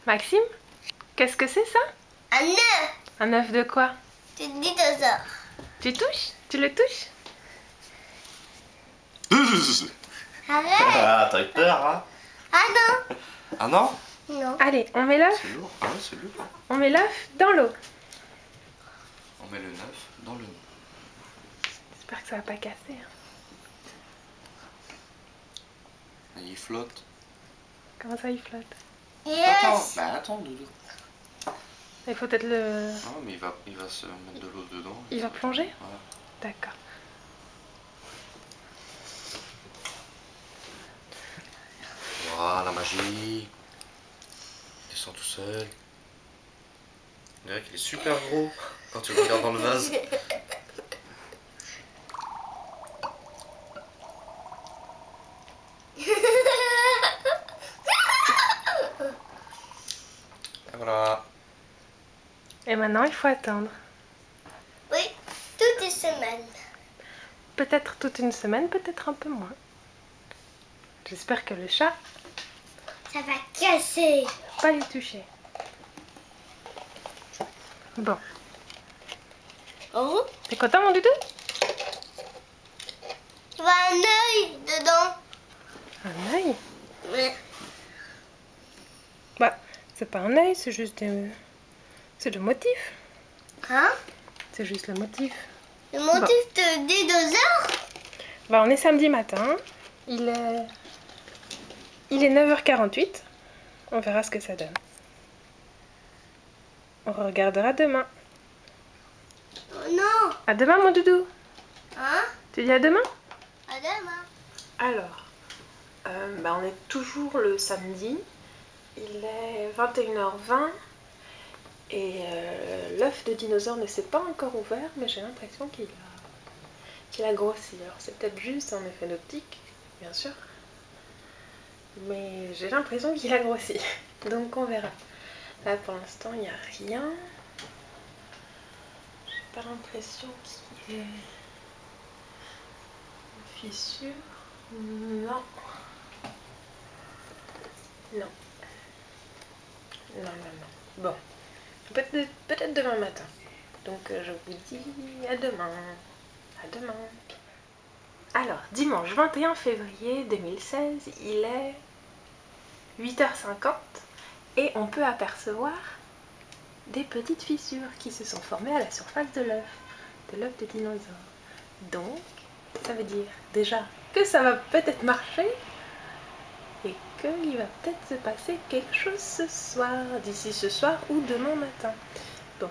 Maxime, qu'est-ce que c'est ça? Un œuf. Un œuf de quoi? C'est dinosaure. Tu touches? Tu le touches? Arrête. Ah, t'as eu peur, hein? Ah non. Ah non? Non. Allez, on met l'œuf. C'est lourd. Ah ouais, c'est lourd. On met l'œuf dans l'eau. On met le neuf dans le nid. J'espère que ça va pas casser. Hein. Et il flotte. Comment ça il flotte? Attends, Yes. bah attends, Doudou. Il faut peut-être le... Non, mais il va se mettre de l'eau dedans. Il va plonger? Voilà. D'accord. Voilà, la magie. Il descend tout seul. On dirait qu'il est super gros quand tu le regardes dans le vase. Et voilà. Et maintenant, il faut attendre. Oui, toutes les semaines. Peut-être toute une semaine, peut-être un peu moins. J'espère que le chat Ça va casser. va pas lui toucher. Bon. Oh, T'es content, mon doudou? tu vois un œil dedans. Un œil? Ouais. Bah, c'est pas un œil, c'est juste c'est le motif. Hein? C'est juste le motif. Le motif de dinosaure? Bah, on est samedi matin. Il est 9h48. On verra ce que ça donne. On regardera demain. Oh non. À demain, mon doudou. Hein? Tu dis à demain? À demain. Alors, on est toujours le samedi. Il est 21h20. Et l'œuf de dinosaure ne s'est pas encore ouvert, mais j'ai l'impression qu'il a grossi. Alors c'est peut-être juste un effet d'optique, bien sûr. Mais j'ai l'impression qu'il a grossi. Donc on verra. Là pour l'instant il n'y a rien. J'ai pas l'impression qu'il y ait une fissure. Non. Non. Non, non, non. Bon. Peut-être demain matin. Donc je vous dis à demain. À demain. Alors, dimanche 21 février 2016, il est 8h50 et on peut apercevoir des petites fissures qui se sont formées à la surface de l'œuf de dinosaure. Donc, ça veut dire déjà que ça va peut-être marcher et qu'il va peut-être se passer quelque chose ce soir, d'ici ce soir ou demain matin. Bon,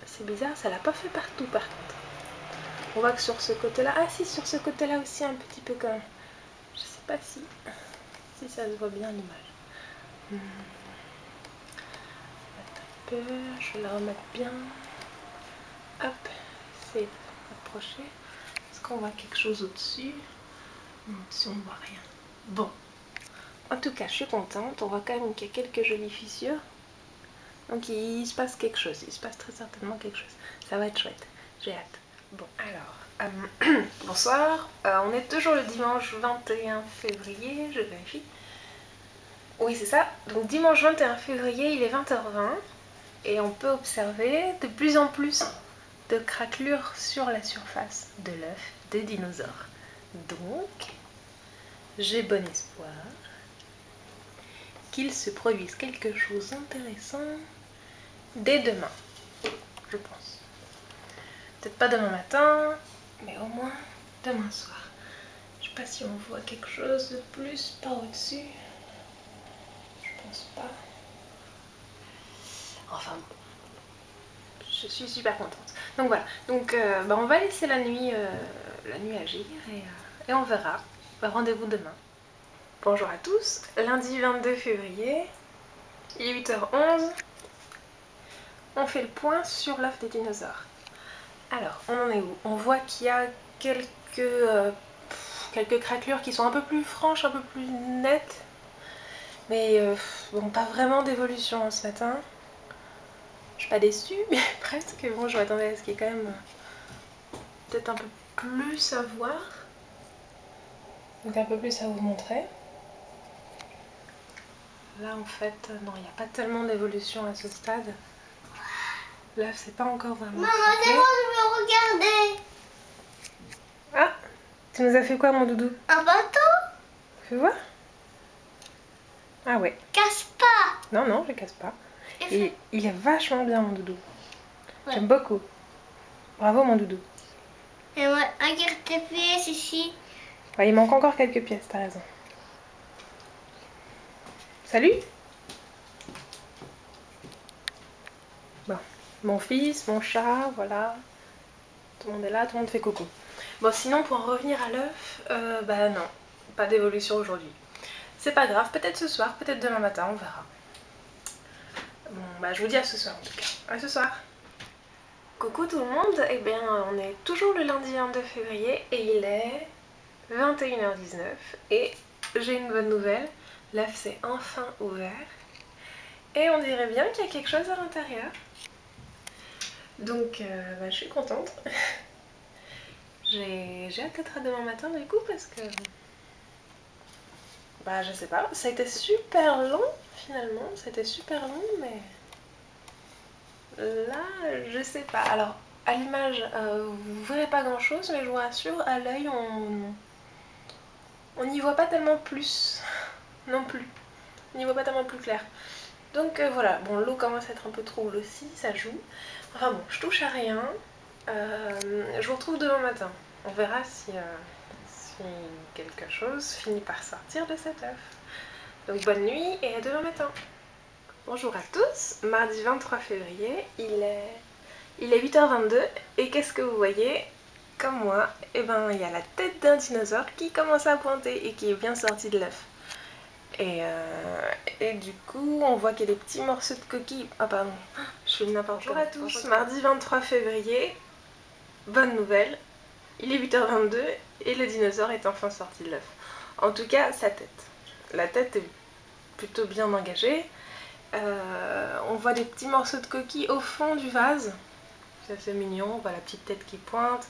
c'est bizarre, ça l'a pas fait partout par contre. On voit que sur ce côté-là, ah si, sur ce côté-là aussi un petit peu quand même. Je sais pas si ça se voit bien à l'image. Attends un peu, je vais la remettre bien. Hop, c'est approché. Est-ce qu'on voit quelque chose au-dessus? Au-dessus, on ne voit rien. Bon, en tout cas, je suis contente. On voit quand même qu'il y a quelques jolies fissures. Donc il se passe quelque chose, il se passe très certainement quelque chose. Ça va être chouette, j'ai hâte. Bon, alors, bonsoir. On est toujours le dimanche 21 février, je vérifie. Oui, c'est ça. Donc dimanche 21 février, il est 20h20 et on peut observer de plus en plus de craquelures sur la surface de l'œuf des dinosaures. Donc, j'ai bon espoir qu'il se produise quelque chose d'intéressant dès demain, je pense. Peut-être pas demain matin, mais au moins demain soir. Je sais pas si on voit quelque chose de plus par au-dessus. Je pense pas. Enfin bon. Je suis super contente. Donc voilà. Donc on va laisser la nuit agir et on verra. Rendez-vous demain. Bonjour à tous. Lundi 22 février, il est 8h11. On fait le point sur l'œuf des dinosaures. Alors, on en est où? On voit qu'il y a quelques craquelures qui sont un peu plus franches, un peu plus nettes. Mais bon, pas vraiment d'évolution ce matin. Je suis pas déçue, mais presque. Bon, je m'attendais à ce qu'il y ait quand même peut-être un peu plus à voir. Donc un peu plus à vous montrer. Là en fait, non, il n'y a pas tellement d'évolution à ce stade. L'œuf c'est pas encore vraiment Maman, craqué. c'est bon, je veux regarder. Ah, tu nous as fait quoi mon doudou? Un bateau? Fais voir. Ah ouais. Casse pas. Non, non, je casse pas. Et il est vachement bien mon doudou. Ouais. J'aime beaucoup. Bravo mon doudou. Et moi, regarde tes pièces ici. Ouais, il manque encore quelques pièces, t'as raison. Salut. Bon, mon fils, mon chat, voilà. Tout le monde est là, tout le monde fait coucou. Bon, sinon pour en revenir à l'œuf, bah non, pas d'évolution aujourd'hui. C'est pas grave, peut-être ce soir, peut-être demain matin, on verra. Bon, bah je vous dis à ce soir en tout cas. À ce soir. Coucou tout le monde, eh bien on est toujours le lundi 22 février et il est 21h19 et j'ai une bonne nouvelle, l'œuf s'est enfin ouvert et on dirait bien qu'il y a quelque chose à l'intérieur. Donc bah, je suis contente. J'ai hâte d'être à demain matin du coup parce que bah je sais pas, ça a été super long finalement, c'était super long mais là je sais pas. Alors à l'image vous verrez pas grand chose mais je vous rassure, à l'œil on n'y voit pas tellement plus non plus, on n'y voit pas tellement plus clair. Donc voilà, bon l'eau commence à être un peu trouble aussi, ça joue. Enfin bon, je touche à rien, je vous retrouve demain matin. On verra si quelque chose finit par sortir de cet œuf. Donc bonne nuit et à demain matin. Bonjour à tous, mardi 23 février, il est 8h22 et qu'est-ce que vous voyez? Comme moi, eh ben il y a la tête d'un dinosaure qui commence à pointer et qui est bien sorti de l'œuf. Et du coup, on voit qu'il y a des petits morceaux de coquille. Ah pardon, je fais n'importe quoi. Bonjour à tous, mardi 23 février, bonne nouvelle, il est 8h22 et le dinosaure est enfin sorti de l'œuf. En tout cas, sa tête. La tête est plutôt bien engagée. On voit des petits morceaux de coquille au fond du vase. C'est assez mignon, on voit la petite tête qui pointe.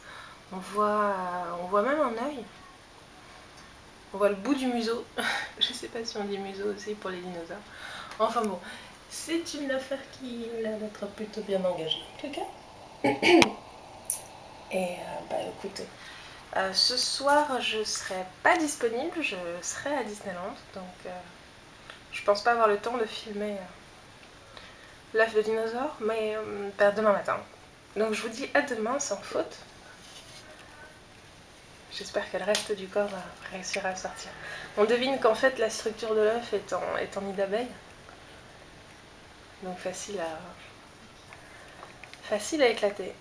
On voit même un œil. On voit le bout du museau. Je sais pas si on dit museau aussi pour les dinosaures. Enfin bon, c'est une affaire qui a l'air d'être plutôt bien engagée en tout cas. Et bah écoutez, ce soir je serai pas disponible, je serai à Disneyland. Donc je pense pas avoir le temps de filmer l'œuf de dinosaure, mais demain matin. Donc je vous dis à demain sans faute. J'espère que le reste du corps réussira à sortir. On devine qu'en fait la structure de l'œuf est en nid d'abeille. Donc facile à éclater.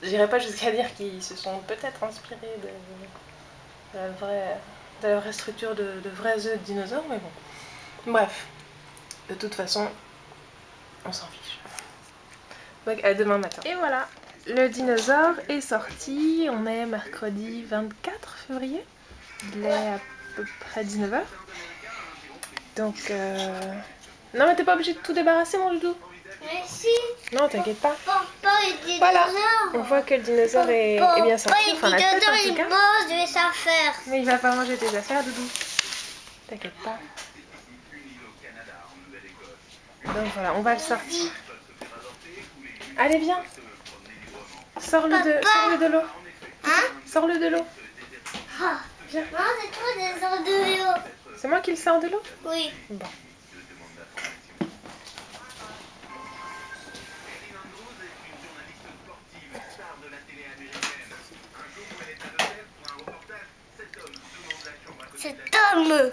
J'irai pas jusqu'à dire qu'ils se sont peut-être inspirés de la vraie structure de vrais œufs de dinosaures, mais bon. Bref, de toute façon, on s'en fiche. Donc à demain matin. Et voilà, le dinosaure est sorti, on est mercredi 24 février, il est à peu près 19h. Donc non mais t'es pas obligé de tout débarrasser mon doudou. Mais si. Non t'inquiète pas. Papa et dinosaure. Voilà, on voit que le dinosaure est bien sorti, enfin la tête en tout cas. Mange des affaires. Mais il va pas manger tes affaires doudou. T'inquiète pas. Donc voilà, on va le sortir. Allez viens. Sors-le de l'eau. Hein? Sors-le de l'eau. Ah. Viens. Non, c'est toi des sorts de l'eau. C'est moi qui le sors de l'eau? Oui. Bon. Cet homme.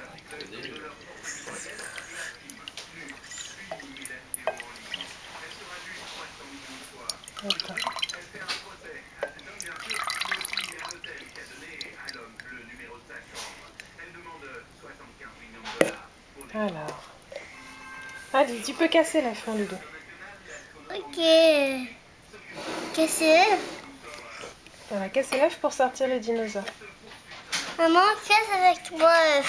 Okay. Alors. Allez, tu peux casser la fin du dos. Ok. Casser. On va casser l'œuf pour sortir le dinosaure. Maman, casse avec moi.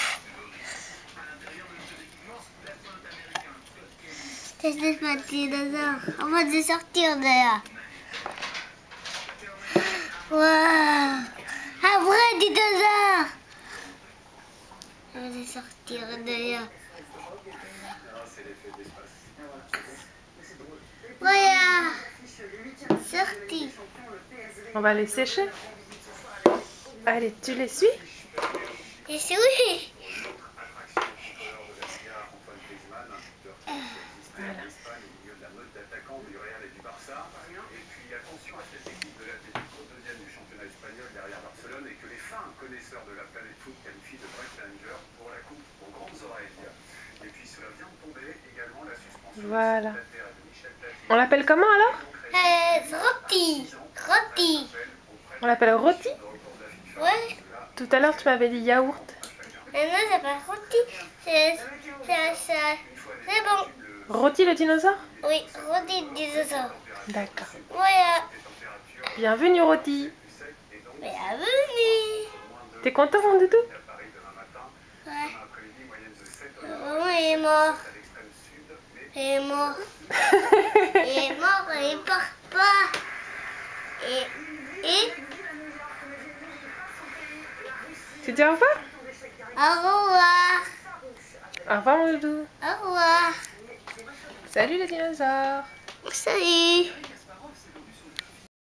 C'est pas de dinosaure. On va te sortir de là. Waouh. Un vrai dinosaure. On va sortir dehors. Voilà. Sorti. On va les sécher. Allez, tu les suis? Et c'est oui. Voilà. Voilà. On l'appelle comment alors? Rôti. Rôti. On l'appelle rôti? Ouais. Tout à l'heure, tu m'avais dit yaourt. Et non, c'est pas rôti. C'est bon. Rôti le dinosaure? Oui, rôti de dinosaure. D'accord. Voilà. Bienvenue, rôti. Bienvenue. T'es content, mon doudou? Ouais. Maman est mort. Il est mort. Il est mort, il part pas. Et Tu dis au revoir? au revoir. Au revoir, mon doudou. Au revoir. Salut les dinosaures. Salut.